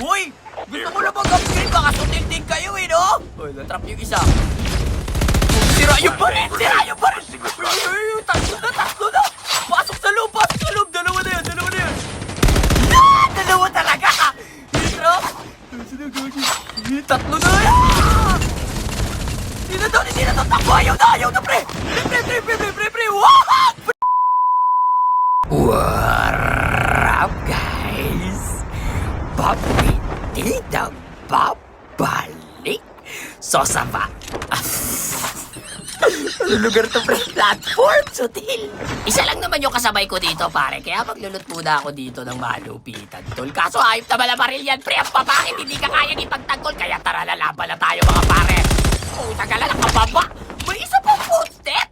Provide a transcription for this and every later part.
Hoy! Gusto ko na mag-upgrade, baka sutil din kayo eh, no? Hoy, natrap yung isa. Sira yung baril! Sira yung baril! Tatlo na! Pasok sa loob! Dalawa na yan! Dalawa talaga! Hirap! Tatlo na yan! Hindi na to! Takbo! Ayaw na, pre! Pre! Wow! What up, guys? Papitidang babalik Sosaba. Ano lugar to, pre? Platform, sutil. Isa lang naman yung kasabay ko dito, pare. Kaya maglulot muna ako dito ng malupitan, tol. Kaso ayop na malabaril yan, pre. Ang papakit, hindi ka kayang ipagtanggol. Kaya tara, lalaban na tayo, mga pare. Tagala na kababa. May isa pang footstep.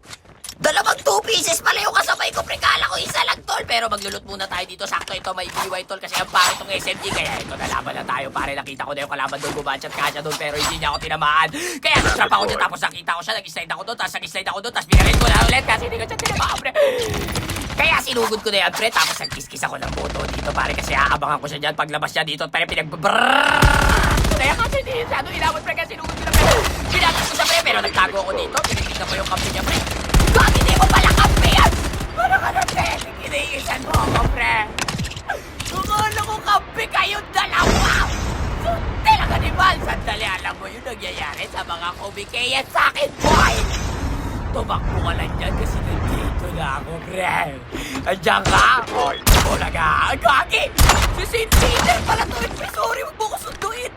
Dalawang 2 pieces pala yung kasabay ko, pre. Kala ko isa lang, tol. Pero maglulot muna tayo dito. Sakto ito, may BY, tol. Kasi ang pangit itong SMG. Kaya ito, nalaban na tayo, pare. Nakita ko na yung kalaban doon. Gumanchat ka siya doon. Pero hindi niya ako tinamaan. Kaya nastrap ako dyan. Tapos nakita ko siya. Nag-slide ako doon. Tapos nag-slide ako doon. Tapos binarin ko na ulit. Kasi hindi ko siya tinamaan, pre. Kaya sinugod ko na yan, pre. Tapos nagkiskis ako ng boto dito, pare. Kasi aabangan ko siya dyan. Paglabas niya dito, pare, kaya kasi hindi siya doon inawat, pre. Kasi sinugod ko na, pre. Pinatas ko siya, pre. Pero nagtago ako dito. Pinitignan ko yung kampi niya, pre. Bakit hindi mo pala kampi yan? Ano ka na, pre? Kiniisan mo ako, pre. Akala ko kampi kayong dalawa. Talaga ni Val. Sandali, alam mo yung nangyayari sa mga kumikaya sa akin, boy. Tumakbo ka lang dyan kasi nandito na ako, pre. Andiyan ka? Wala ka. Gagi! Si St. Peter pala to. Sorry, wag mo ko sunduin.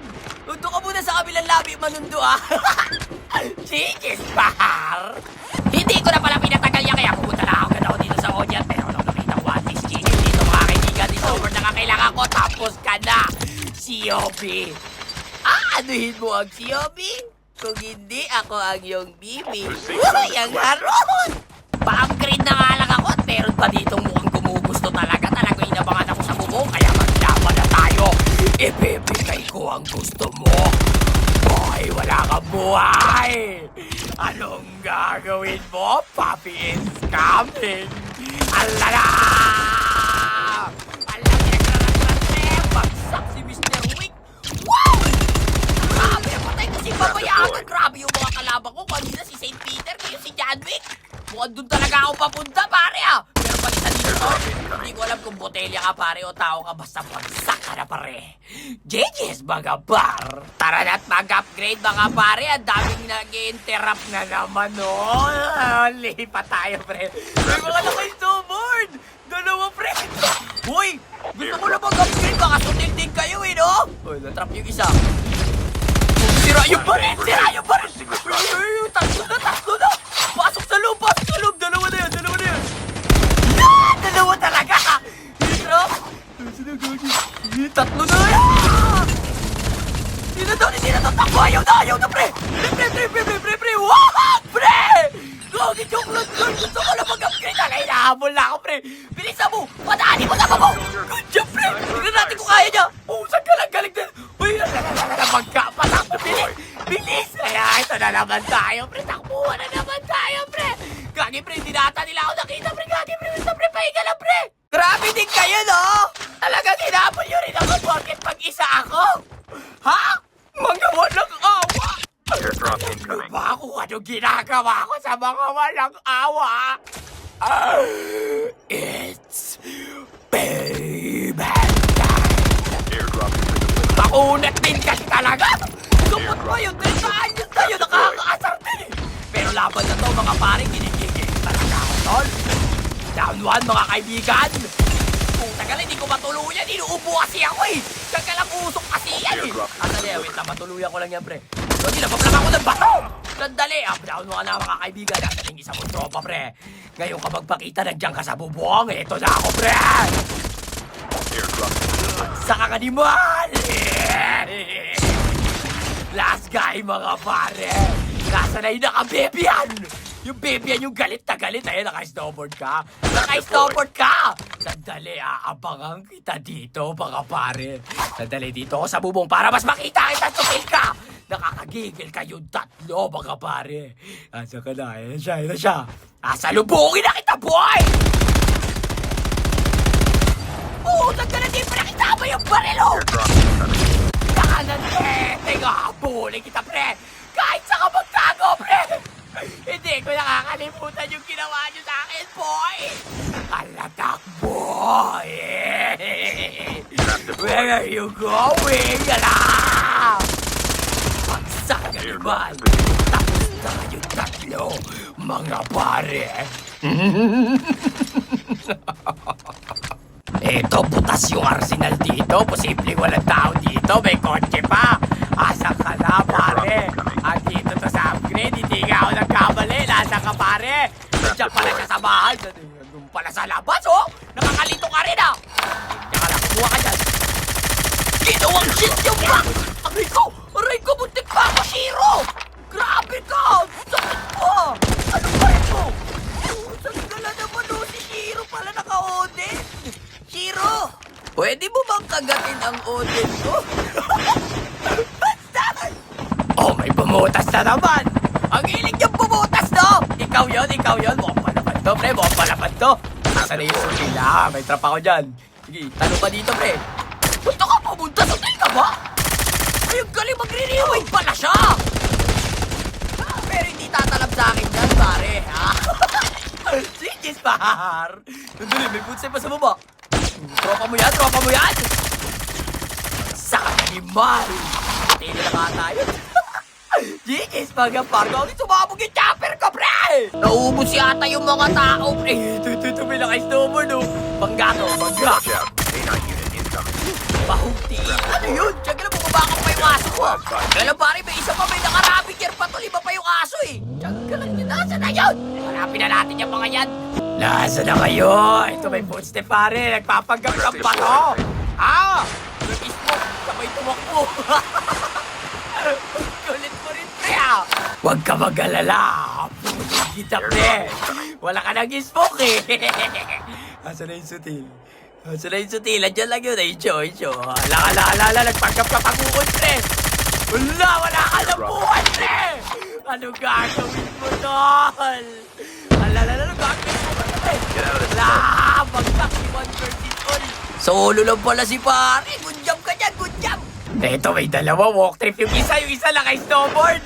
Nandun ka muna sa kabilang labi, manundo, ah. Chigis, bahar. Hindi ko na pala pinatagal niya, kaya pumunta na ako gano'n dito sa audience. Pero nung nakita ko at least chigis dito, mga kaibigan, di sober na kakailangan ko. Tapos ka na, Siobi. Anuhin mo ang Siobi? Kung hindi, ako ang iyong bibi. Uy, ang haron! Pa-upgrade na nga lang ako at meron pa ditong mukhang gumugusto talaga. Talagang inabangan ako sa bubong, kaya maglaban na tayo. Ibibigay ko ang gusto mo. Boy, wala kang buhay! Anong gagawin mo? Papi is coming! Alala! Alam niya, bagsak si Mr. Wick! Wow! Grabe, patay ko si Babayagan! Grabe yung mga kalaban ko! Kanina si St. Peter, kayo si John Wick! Mukhang doon talaga ako papunta, pare, ah! Pero palisa dito, hindi ko alam kung botelya ka, pare, o tao ka, basta bagsak ka na, pare. JJ's mga bar. Tara na't mag-upgrade, mga pare. Ang daming nag-interrupt na naman, no? Lipat tayo, pre. May mga lakay snowboard. Dalawa, pre. Uy, gusto ko na mag-upgrade. Baka sutil din kayo, eh, no? Uy, natrap yung isa. Sira yung baril. Tatlo na. Pasok sa loob. Dalawa na yan. Dalawa talaga. Hirap. Tatlo na yan. Hindi na to. Takbo. Ayaw na, pre. Pre. Wow, pre. Gagi, joke lang. Gusto ko na mag-upgrade. Hinahabol na ako, pre. Bilisan mo. Padaanin mo na ba mo? Good job, pre. Tignan natin kung kaya niya. Saan ka lang galing din. Uy, magkapatak. Bilis. Kaya ito na naman tayo, pre. Takbuhan na naman tayo, pre. Gagi, pre. Hindi na ata nila ako nakita, pre. Gagi, pre. Basta, pre. Pahinga lang, pre. Grabe din kayo, no? Talagang hinabol nyo rin ako bakit mag-isa ako? Ha? Mga walang awa. Airdrop incoming. Ano ba kung ano ginagawa ko sa mga walang awa? It's payback time. Airdrop incoming. Makunat din kasi talaga. Gumot mo yung 30 anyos na yun, nakakaasar din eh. Pero laban na to, mga pare, ginigigil talaga ako, tol. Down 1, mga kaibigan. Kung tagal, hindi ko matuluyan. Inuubo kasi ako eh. Kagalang usok kasi yan eh. Sandali, wait lang. Matuluyan ko lang yan, pre. So, nabablang ako ng bato. Sandali. Up down mo ka na, mga kaibigan. Natating isa mong tropa, pre. Ngayon ka magpakita, nandiyan ka sa bubong. Ito na ako, pre. Airdrop. Saka ka ni Mal. Last guy, mga pare. Nasa na yung naka-baby-an. Yung baby yan, yung galit na galit. Ayun, naka-snowboard ka. Naka-snowboard ka! Sandali, aabangan kita dito, mga pare. Sandali dito ako sa bubong para mas makita kita, tukil ka! Nakakagigil kayong tatlo, mga pare. Asa ka na? Ayan siya. Salubungin na kita, boy! Tagka na din pa nakita mo yung barilo! Airdrop incoming. mahuhuli kita, pre! Kahit sa ka magtago, pre! Hindi ko nakakalimutan yung ginawa niyo sa akin, boy! Alatakbo! Where are you going? Alam! Pagsak ka naman! Tapos na kayong tatlo, mga pare! Eto, butas yung arsenal dito. Posibleng walang tao dito. May kotse pa. Asa ka na, pare? At dito to sa upgrade. Hindi nga ako nagkamali. Nasa ka, pare? Nandiyan pala siya sa bahay. Doon pala sa labas, oh. Nakakalito ka rin, ah. Tsaka lang, kumuha ka dyan. Ginawang shit yung back! Aray ko! Aray ko! Buntik pa ako, Shiro! Grabe ka! Sakit mo! Ano ba ito? Sakit ka na naman, oh. Si Shiro pala naka-audit. Shiro! Pwede mo bang kagatin ang audit ko? Basta! Oh, may bumutas na naman! Ang hilig niyang bumutas, no? Ikaw yun, ikaw yun. Mukhang palaban to, pre. Mukhang palaban to. Nasaan na yung sutila? May trap ako dyan. Sige, tanong pa dito, pre. Gusto ka pumunta? Sutil ka ba? Ay, ang galing magre-rewind pala siya! Pero hindi tatalab sa akin yan, pare. Sige, par. Nandali, may footstep pa sa baba. Tropa mo yan, tropa mo yan! Sa animal! Tili na nga tayo. Gigis, mga pargo. Ang sumabog yung chopper ko, pre! Naubos yata yung mga tao, pre. Ito, may naka-snowboard, no? Bangga to, bangga. Watch out. A9 unit incoming. Bahugti. Ano yun? Diyan ka na bumabakap pa yung aso ko. Kaya pare, may isa pa, may nakarabing year pa to. Lima pa yung aso, eh. Diyan ka lang yun. Nasaan na yun? Hanapin na natin yung mga yan. Nasaan na kayo? Ito may footstep, pare. Nagpapanggap pa to. Ah! Nag-smoke. Sabay tumakbo. Kulit mo rin, pre, ah. Huwag ka mag-alala. Putin kita, pre. Wala ka nag-smoke, eh. Nasaan na yung sutil? Nasaan na yung sutil? Andiyan lang yun. Ay, Icho. Ala. Nagpanggap ka pag-ukol, pre. Wala ka na buhay, pre. Ano gagawin mo, tol? Ano gagawin mo, pre? Wala, bagsak si 1 all. Solo lang pala si pare. Good job ka dyan, good job. Eto, may dalawa. Walk trip yung isa lang ay snowboard.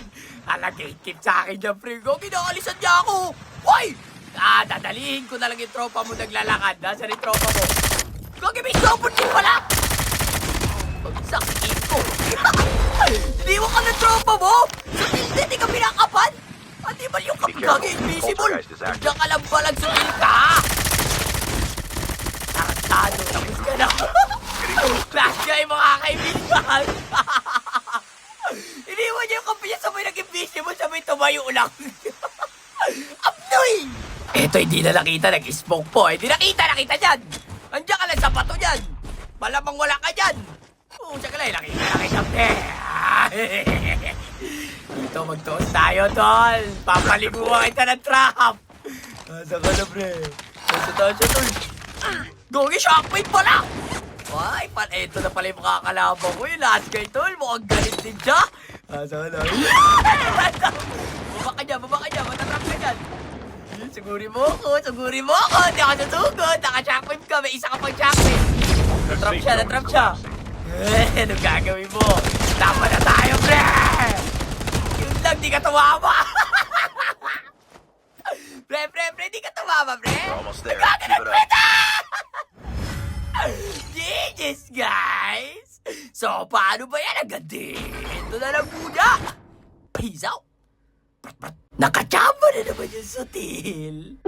Gatekeep sa akin dyan, pre. Ginakalisan niya ako. Hoy! Dadalihin ko na lang yung tropa mo naglalakad. Nasaan yung tropa mo? May snowboard din pala. Pagsakit ko. Hindi mo ka ng tropa mo? Sa tilde, di ka pinakapan? Hindi ba yung kapagagi invisible? Diyan ka lang palang sumil ka. Tarantado, tapos ka na. Clash guy, mga kaibigan. Hindi mo niya yung kampiya sabay nag-invisible, sabay tumayo lang. Apnoy! Eto, hindi na nakita, nag-smoke po. Hindi nakita dyan. Andiyan ka lang sa bato dyan. Malamang wala ka dyan. Siya ka lang, nakita, pre. Dito, magtuos tayo, tol. Papaliguan kita ng trap. Nasaan ka na, pre? Nasaan siya, tol? Gogi, shockwave pala! Ay, eto na pala yung makakalabang ko. Yung last guy, tol. Mukhang galit din siya. Nasaan ka na? Baba ka dyan. Matatrap ka dyan. Suguri mo ako. Hindi ako nasugod. Naka-shockwave ka. May isa ka pang shockwave. Natrap siya. Ano gagawin mo? Tama na tayo, pre! Yun lang, di ka tumama! Pre, di ka tumama, pre! Almost there. Nagkakanan, Keep it pre! up. GG's, guys! So, paano ba yan? Agad dito na lang muna! Peace out! Nakachamba na naman yung sutil!